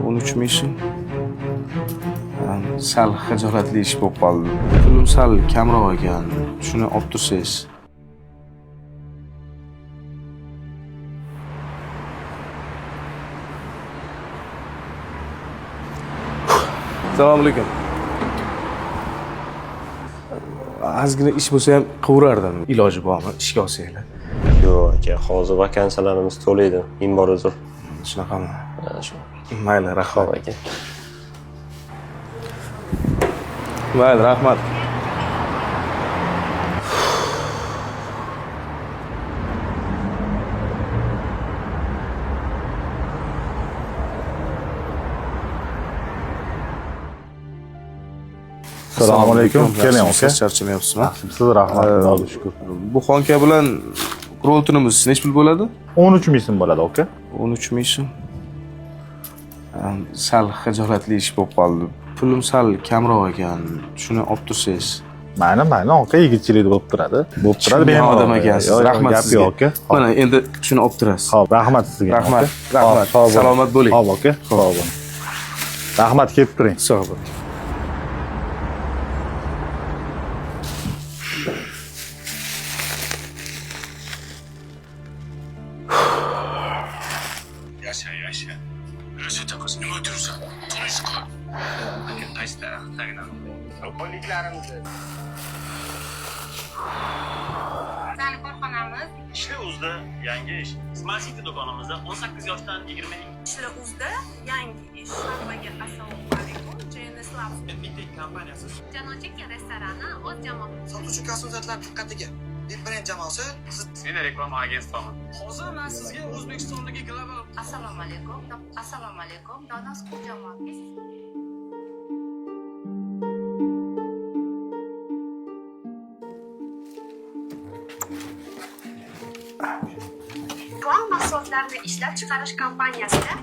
13 ming so'm. Sal xijolatli ish bo'lib qoldi. Pulim sal kamroq ekan. Shuni olib tursangiz. Assalomu alaykum. Ozgina ish bo'lsa ham qivirardim. Iloji bormi? Ishga olsanglar. Yo'q aka, hozir vakansiyalarimiz to'la edi. Men bor uzr. Shunaqami? Shu. Mayli, rahmat aka. Mayli, rahmat. Assalomu alaykum. Keling aka. Charchamayapsizmi? Siz rahmat, Xudoga shukr. Bu xonka bilan roltunimiz nech pul bo'ladi? 13 ming so'm bo'ladi aka. 13 ming so'm. Sal xijolatli ish bo'lib qoldi. Pulim sal kamroq ekan. Shuni olib tursangiz. Mayli, aka, yigitchilik bo'lib turadi. Bo'lib turadi, bemalol odam ekansiz. Rahmat sizga. Yo'q aka. Mana endi shuni olib turasiz. Xo'p, rahmat sizga. Rahmat. Salomat bo'ling. Xo'p aka, sog' bo'ling. Rahmat, kelib turing. Sog' bo'ling. Yasha. Rashidjon qiz nima o'tirsan? To'g'risi qil. Aka qaysi tarafdagidan? Qo'lliklarimizni. Bizning korxonamiz Ishli Uzda yangi ish. Smart City do'konimizda 18 yoshdan 22 Ishli Uzda yangi ish. Hammaga assalomu alaykum. JNS Labs Bitik kompaniyasi. Janochik restorani o'z jamoasi. Sotuvchi konsultantlar diqqatiga. Brend jamoasi Men reklama agentligiman. Hozir men sizga O'zbekistondagi global Assalomu alaykum. Assalomu alaykum. Donos jamoamiz. Qon mahsulotlarini ishlab chiqarish kompaniyasida